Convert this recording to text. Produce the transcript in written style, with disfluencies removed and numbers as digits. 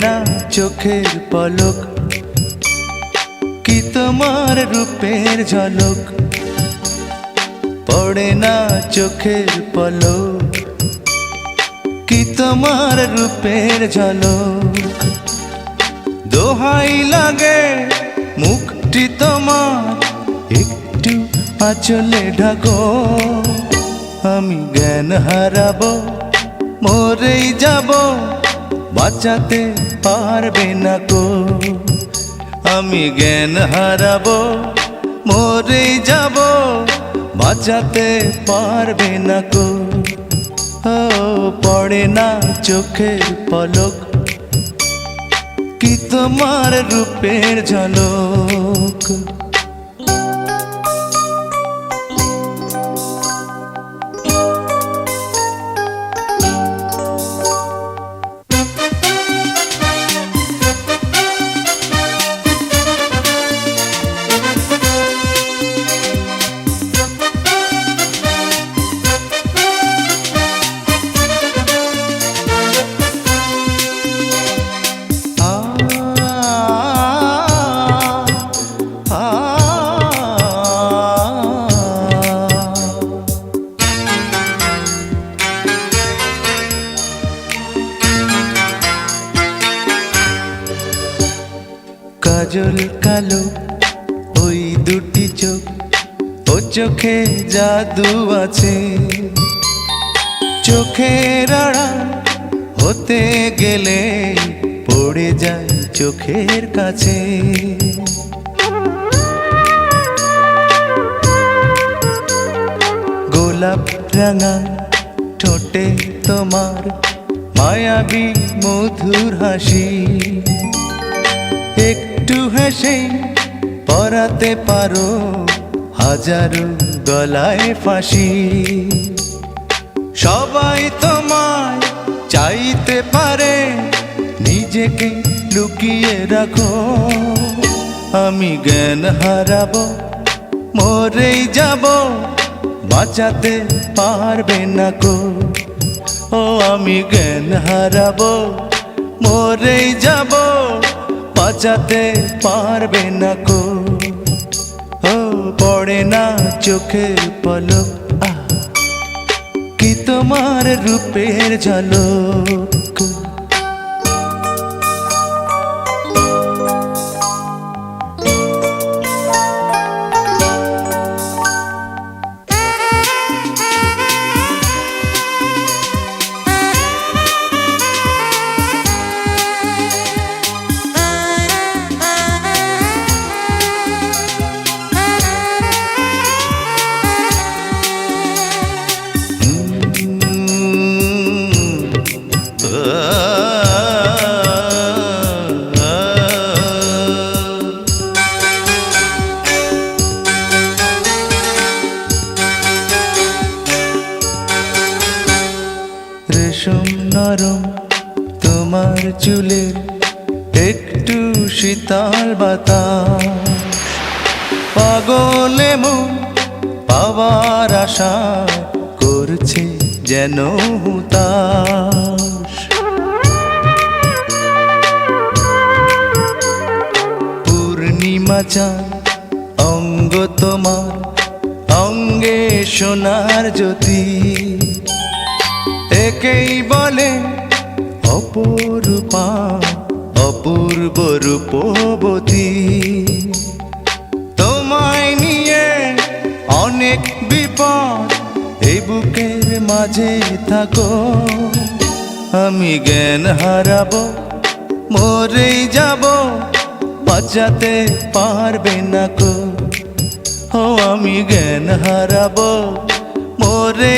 না চোখের পলক, কি তোমার রূপের ঝলক। পড়ে না চোখের পলক, কি তোমার রূপের ঝলক। দোহাই লাগে মুখটি তোমার, একটু আঁচলে ঢাকো। আমি জ্ঞান হারাবো, মরেই যাব, বাঁচাতে পারবে না কো। আমি জ্ঞান হারাবো, মরেই যাব, বাঁচাতে পারবে না কো। ও পড়ে না চোখের পলক, কি তোমার রূপের ঝলক। কাজল কালো ওই দুটি চোখ, ও চোখে জাদু আছে। চোখের আড়াল হতে গেলে পড়ে যায় চোখের কাছে। গোলাপ রাঙা ঠোঁটে তোমার মায়াবী মধুর হাসি। একটু হেসে পরাতে পারো হাজারো গলায় ফাঁসি। সবাই তোমায় চাইতে পারে, নিজেকে লুকিয়ে রাখো। আমি জ্ঞান হারাবো, মরেই যাব, বাঁচাতে পারবে না কো। ও আমি জ্ঞান হারাবো, মরেই যাব, বাঁচাতে পারবে না কো। ও পড়ে না চোখের পলক, কি তোমার রূপের ঝলক। রেশম নরম তোমার চুলের, একটু শীতল বাতাস। পাগলে মন পাওয়ার আশা করছে যেন হুতাশ। পূর্ণিমা চাঁদ অঙ্গ তোমার, অঙ্গে সোনার জ্যোতি। একেই বলে অপরূপা, অপূর্ব রূপবতী। তোমায় নিয়ে অনেক বিপদ, এই বুকের মাঝে থাকো। আমি জ্ঞান হারাবো, মরেই যাব, বাঁচাতে পারবে না কো। ও আমি জ্ঞান হারাবো, মরে